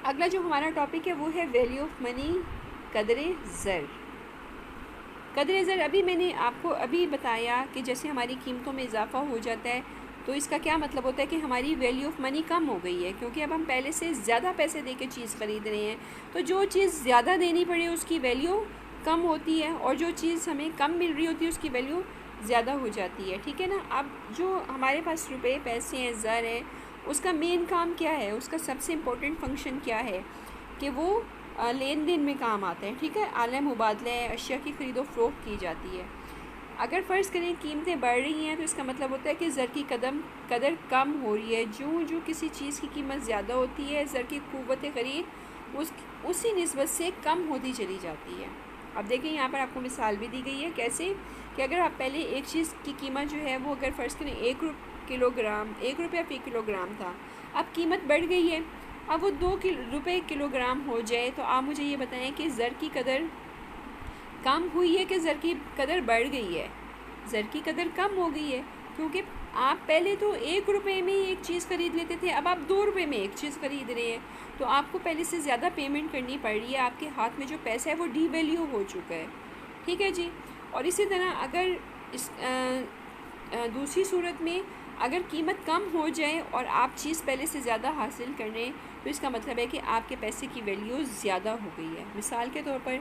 अगला जो हमारा टॉपिक है वो है वैल्यू ऑफ मनी, कदर ज़र। कदर ज़र अभी मैंने आपको अभी बताया कि जैसे हमारी कीमतों में इजाफ़ा हो जाता है तो इसका क्या मतलब होता है कि हमारी वैल्यू ऑफ मनी कम हो गई है, क्योंकि अब हम पहले से ज़्यादा पैसे दे के चीज़ ख़रीद रहे हैं। तो जो चीज़ ज़्यादा देनी पड़े उसकी वैल्यू कम होती है, और जो चीज़ हमें कम मिल रही होती है उसकी वैल्यू ज़्यादा हो जाती है। ठीक है ना। अब जो हमारे पास रुपए, पैसे हैं, ज़र है, उसका मेन काम क्या है, उसका सबसे इम्पोर्टेंट फंक्शन क्या है कि वो लेन देन में काम आते हैं। ठीक है। आला मुबादला है, अशिया की ख़रीदो फ़रोख्त की जाती है। अगर फ़र्ज़ करें कीमतें बढ़ रही हैं तो इसका मतलब होता है कि ज़र की कदर कम हो रही है। जो किसी चीज़ की कीमत ज़्यादा होती है, ज़र की क़ुव्वत ख़रीद उसी निस्बत से कम होती चली जाती है। अब देखिए यहाँ पर आपको मिसाल भी दी गई है कैसे कि अगर आप पहले एक चीज़ की कीमत जो है वो अगर फ़र्ज़ करें 1 रुपया फ़ी किलोग्राम था, अब कीमत बढ़ गई है, अब वो 2 रुपये किलोग्राम हो जाए, तो आप मुझे ये बताएं कि ज़र की कदर कम हुई है कि ज़र की कदर बढ़ गई है? ज़र की कदर कम हो गई है, क्योंकि आप पहले तो 1 रुपये में ही एक चीज़ ख़रीद लेते थे, अब आप 2 रुपये में एक चीज़ ख़रीद रहे हैं, तो आपको पहले से ज़्यादा पेमेंट करनी पड़ रही है। आपके हाथ में जो पैसा है वो डीवैल्यू हो चुका है। ठीक है जी। और इसी तरह अगर दूसरी सूरत में अगर कीमत कम हो जाए और आप चीज़ पहले से ज़्यादा हासिल कर रहे हैं, तो इसका मतलब है कि आपके पैसे की वैल्यू ज़्यादा हो गई है। मिसाल के तौर पर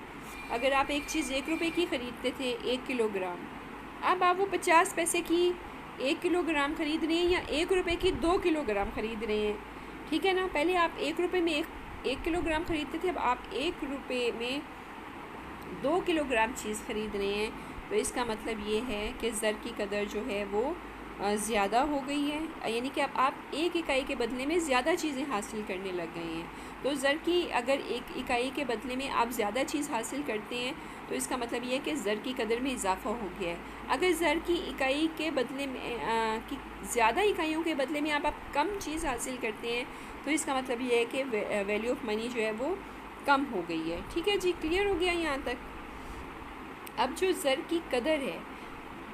अगर आप एक चीज़ 1 रुपये की ख़रीदते थे 1 किलोग्राम, अब आप वो 50 पैसे की 1 किलोग्राम ख़रीद रहे हैं या 1 रुपये की 2 किलोग्राम ख़रीद रहे हैं। ठीक है ना। पहले आप 1 रुपये में एक किलोग्राम ख़रीदते थे, अब आप 1 रुपये में 2 किलोग्राम चीज़ ख़रीद रहे हैं। तो इसका मतलब ये है कि ज़र की कदर जो है वो ज़्यादा हो गई है, यानी कि अब आप एक इकाई के बदले में ज़्यादा चीज़ें हासिल करने लग गए हैं। तो ज़र की अगर एक इकाई के बदले में आप ज़्यादा चीज़ हासिल करते हैं तो इसका मतलब ये है कि ज़र की कदर में इजाफ़ा हो गया है। अगर ज़र की इकाई के बदले में कि ज़्यादा इकाइयों के बदले में आप कम चीज़ हासिल करते हैं तो इसका मतलब ये है कि वैल्यू ऑफ मनी जो है वो कम हो गई है। ठीक है जी। क्लियर हो गया यहाँ तक। अब जो ज़र की कदर है,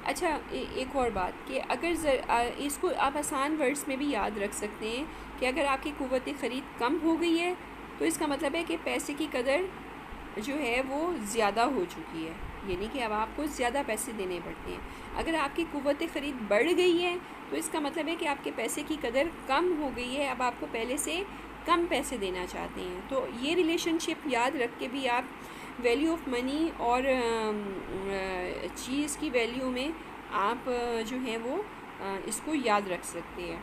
अच्छा एक और बात कि अगर इसको आप आसान वर्ड्स में भी याद रख सकते हैं कि अगर आपकी क़ुव्वत ख़रीद कम हो गई है तो इसका मतलब है कि पैसे की कदर जो है वो ज़्यादा हो चुकी है, यानी कि अब आपको ज़्यादा पैसे देने पड़ते हैं। अगर आपकी क़ुव्वत ख़रीद बढ़ गई है तो इसका मतलब है कि आपके पैसे की कदर कम हो गई है, अब आपको पहले से कम पैसे देना चाहते हैं। तो ये रिलेशनशिप याद रख के भी आप वैल्यू ऑफ मनी और चीज़ की वैल्यू में आप जो है वो इसको याद रख सकते हैं।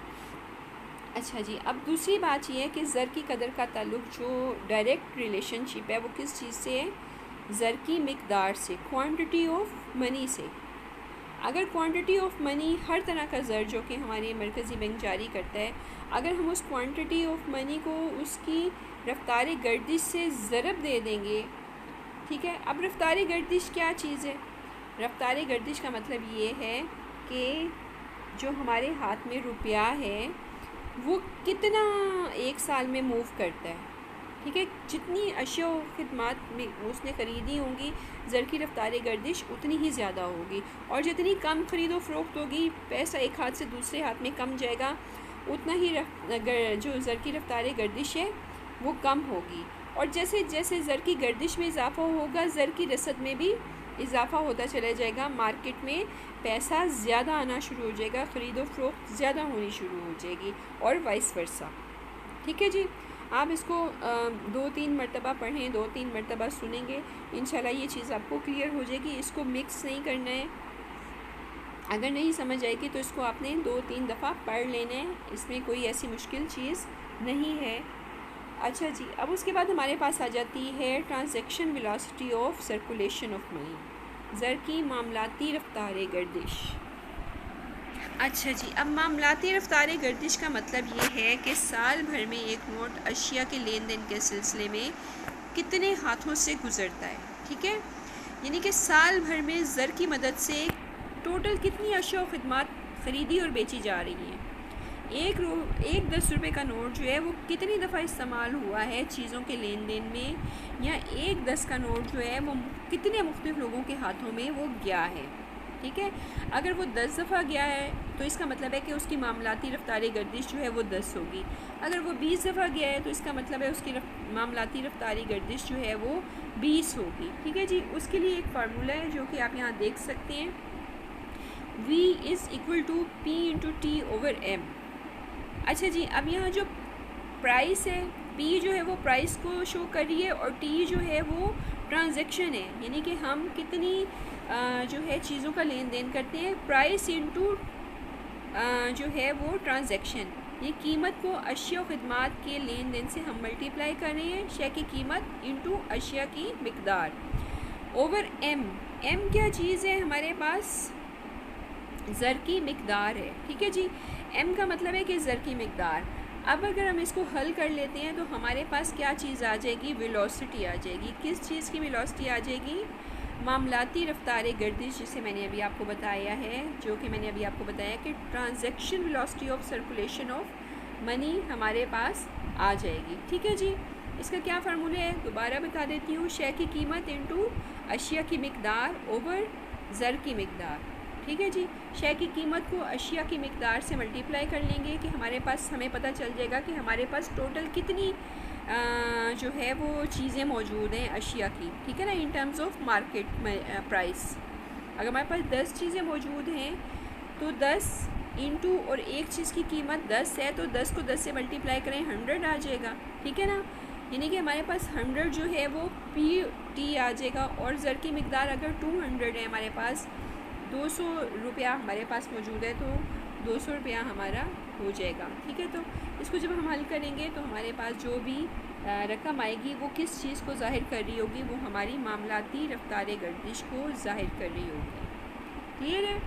अच्छा जी। अब दूसरी बात यह है कि ज़र की कदर का ताल्लुक़ जो डायरेक्ट रिलेशनशिप है वो किस चीज़ से है? ज़र की मिक़दार से, क्वांटिटी ऑफ मनी से। अगर क्वांटिटी ऑफ मनी हर तरह का ज़र जो कि हमारी मरकज़ी बैंक जारी करता है, अगर हम उस क्वांटिटी ऑफ मनी को उसकी रफ्तार गर्दिश से ज़रब दे देंगे, ठीक है। अब रफ्तार गर्दिश क्या चीज़ है? रफ्तार गर्दिश का मतलब ये है कि जो हमारे हाथ में रुपया है वो कितना एक साल में मूव करता है। ठीक है। जितनी अशिया व खिदमात में उसने ख़रीदी होंगी, ज़र की रफ्तार गर्दिश उतनी ही ज़्यादा होगी, और जितनी कम ख़रीदो फ़रोख्त होगी, पैसा एक हाथ से दूसरे हाथ में कम जाएगा, उतना ही जो ज़र की रफ्तार गर्दिश है वो कम होगी। और जैसे जैसे ज़र की गर्दिश में इजाफ़ा होगा, ज़र की रसद में भी इजाफ़ा होता चला जाएगा। मार्केट में पैसा ज़्यादा आना शुरू हो जाएगा, ख़रीदो फ़रोख्त ज़्यादा होनी शुरू हो जाएगी, और वाइस वर्सा। ठीक है जी। आप इसको 2-3 मरतबा पढ़ें, 2-3 मरतबा सुनेंगे, इंशाल्लाह ये चीज़ आपको क्लियर हो जाएगी। इसको मिक्स नहीं करना है। अगर नहीं समझ आएगी तो इसको आपने 2-3 दफ़ा पढ़ लेना है, इसमें कोई ऐसी मुश्किल चीज़ नहीं है। अच्छा जी। अब उसके बाद हमारे पास आ जाती है transaction velocity of circulation of money, ज़र की मामलाती रफ्तार गर्दिश। अच्छा जी। अब मामलाती रफ्तार गर्दिश का मतलब ये है कि साल भर में एक नोट अशिया के लेन देन के सिलसिले में कितने हाथों से गुज़रता है। ठीक है। यानी कि साल भर में ज़र की मदद से टोटल कितनी अशिया व खिदमात ख़रीदी और बेची जा रही हैं। एक 10 रुपये का नोट जो है वो कितनी दफ़ा इस्तेमाल हुआ है चीज़ों के लेन देन में, या एक 10 का नोट जो है वो कितने मुख्तलिफ़ लोगों के हाथों में वो गया है। ठीक है। अगर वो 10 दफ़ा गया है तो इसका मतलब है कि उसकी मामलाती रफ्तार गर्दिश जो है वो 10 होगी। अगर वो 20 दफ़ा गया है तो इसका मतलब है उसकी मामलाती रफ्तारी गर्दिश जो है वो 20 होगी। ठीक है जी। उसके लिए एक फार्मूला है जो कि आप यहाँ देख सकते हैं, V is equal to P into T over M। अच्छा जी, अब यहाँ जो प्राइस है, P जो है वो प्राइस को शो कर रही है और T जो है वो ट्रांजैक्शन है, यानी कि हम कितनी जो है चीज़ों का लेन देन करते हैं। प्राइस इंटू जो है वो ट्रांजैक्शन, ये कीमत को अशिया खिदमात के लेन देन से हम मल्टीप्लाई कर रहे हैं, शे की कीमत इंटू अशिया की मिकदार ओवर M। M क्या चीज़ है हमारे पास? ज़र की मिकदार है। ठीक है जी। M का मतलब है कि ज़र की मिकदार। अब अगर हम इसको हल कर लेते हैं तो हमारे पास क्या चीज़ आ जाएगी? वेलोसिटी आ जाएगी। किस चीज़ की वेलोसिटी आ जाएगी? मामलाती रफ्तार गर्दिश, जिसे मैंने अभी आपको बताया है, जो कि मैंने अभी आपको बताया कि transaction velocity of circulation of money हमारे पास आ जाएगी। ठीक है जी। इसका क्या फार्मूला है दोबारा बता देती हूँ, शे की कीमत इंटू अशिया की मिकदार ओवर ज़र की मिकदार। ठीक है जी। शे की कीमत को अशिया की मिकदार से मल्टीप्लाई कर लेंगे कि हमारे पास, हमें पता चल जाएगा कि हमारे पास टोटल कितनी जो है वो चीज़ें मौजूद हैं अशिया की। ठीक है ना, in terms of market price. अगर हमारे पास 10 चीज़ें मौजूद हैं तो 10 इंटू और एक चीज़ की कीमत 10 है तो 10 को 10 से मल्टीप्लाई करें 100 आ जाएगा। ठीक है ना, यानी कि हमारे पास 100 जो है वो PT आ जाएगा। और ज़र की मिकदार अगर 200 है हमारे पास, 200 रुपया हमारे पास मौजूद है तो 200 रुपया हमारा हो जाएगा। ठीक है, तो इसको जब हम हल करेंगे तो हमारे पास जो भी रकम आएगी वो किस चीज़ को ज़ाहिर कर रही होगी? वो हमारी मामलाती रफ्तार गर्दिश को ज़ाहिर कर रही होगी। क्लियर है?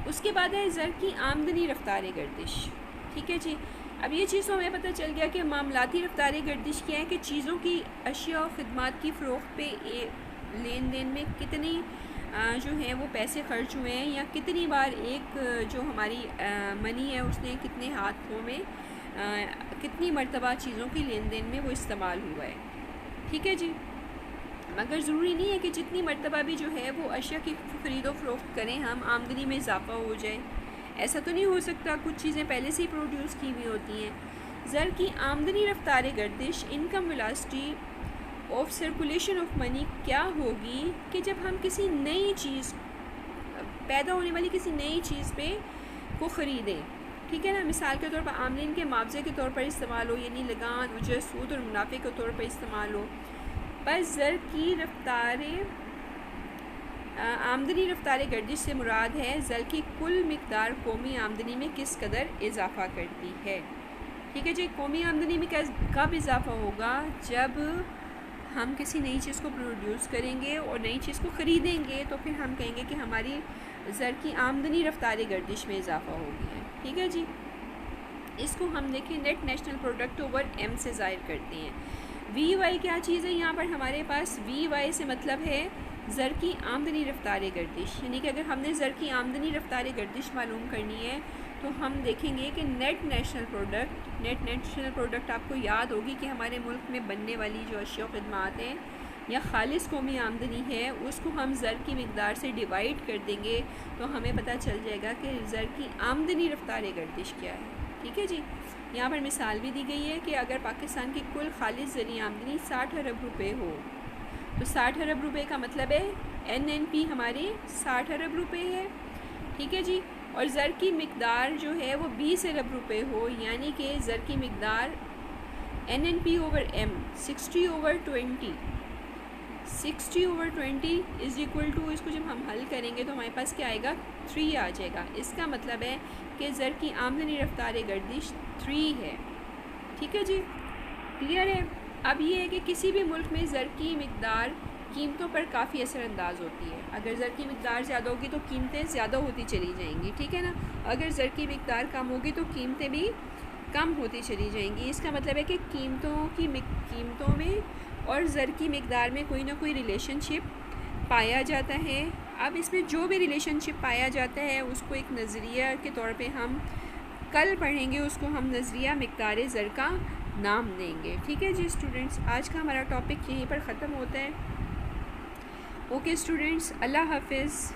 उसके बाद है ज़र की आमदनी रफ्तार गर्दिश। ठीक है जी। अब ये चीज़ तो हमें पता चल गया कि मामलाती रफ्तार गर्दिश क्या है कि चीज़ों की अशिया और ख़िदमात की फ़रोख्त पे लेन देन में कितनी जो है वो पैसे खर्च हुए हैं, या कितनी बार एक जो हमारी मनी है उसने कितने हाथों में कितनी मरतबा चीज़ों की लेन देन में वो इस्तेमाल हुआ है। ठीक है जी। मगर ज़रूरी नहीं है कि जितनी मरतबा भी जो है वो अशिया की ख़रीदो फ़रोख्त करें हम आमदनी में इजाफ़ा हो जाए, ऐसा तो नहीं हो सकता। कुछ चीज़ें पहले से ही प्रोड्यूस की हुई होती हैं। ज़र की आमदनी रफ्तार गर्दिश, income velocity of circulation of money क्या होगी कि जब हम किसी नई चीज़, पैदा होने वाली किसी नई चीज़ पे को ख़रीदें। ठीक है ना, मिसाल के तौर पर आमदनी के मुआवजे के तौर पर इस्तेमाल हो, यानी लगान, उजरत, सूद और मुनाफे के तौर पर इस्तेमाल हो। पर ज़र की रफ्तार आमदनी रफ्तार गर्दिश से मुराद है ज़र की कुल मिकदार कौमी आमदनी में किस कदर इजाफ़ा करती है। ठीक है जी। कौमी आमदनी में कब इजाफ़ा होगा? जब हम किसी नई चीज़ को प्रोड्यूस करेंगे और नई चीज़ को ख़रीदेंगे तो फिर हम कहेंगे कि हमारी ज़र की आमदनी रफ्तार गर्दिश में इजाफ़ा हो गया है। ठीक है जी। इसको हम देखें net national product over M से ज़ाहिर करते हैं। VY क्या चीज़ है यहाँ पर हमारे पास? VY से मतलब है ज़र की आमदनी रफ्तार गर्दिश, यानी कि अगर हमने ज़र की आमदनी रफ्तार गर्दिश मालूम करनी है तो हम देखेंगे कि नेट नेशनल प्रोडक्ट आपको याद होगी कि हमारे मुल्क में बनने वाली जो अशिया ख़िदमात हैं या खालिस कौमी आमदनी है उसको हम ज़र की मिकदार से डिवाइड कर देंगे तो हमें पता चल जाएगा कि ज़र की आमदनी रफ्तार गर्दिश क्या है। ठीक है जी। यहाँ पर मिसाल भी दी गई है कि अगर पाकिस्तान की कुल खालिस ज़री आमदनी 60 अरब रुपये हो तो 60 अरब रुपये का मतलब है NNP हमारे 60 अरब रुपये है। ठीक है जी। और ज़र की मिकदार जो है वो 20 अरब रुपये हो, यानी कि ज़र की मिकदार NNP over M 60/20 is equal to, इसको जब हम हल करेंगे तो हमारे पास क्या आएगा? 3 आ जाएगा। इसका मतलब है कि ज़र की आमदनी रफ्तार गर्दिश 3 है। ठीक है जी। क्लियर है? अब ये है कि किसी भी मुल्क में ज़र की मिकदार कीमतों पर काफ़ी असरअंदाज होती है। अगर ज़र की मिकदार ज़्यादा होगी तो कीमतें ज़्यादा होती चली जाएंगी। ठीक है ना, अगर ज़र की मिकदार कम होगी तो कीमतें भी कम होती चली जाएंगी। इसका मतलब है कि कीमतों में और ज़र की मिकदार में कोई ना कोई रिलेशनशिप पाया जाता है। अब इसमें जो भी रिलेशनशिप पाया जाता है उसको एक नज़रिया के तौर पे हम कल पढ़ेंगे, उसको हम नज़रिया मिकदार ज़र का नाम देंगे। ठीक है जी स्टूडेंट्स, आज का हमारा टॉपिक यहीं पर ख़त्म होता है। ओके स्टूडेंट्स, अल्लाह हाफ़िज़।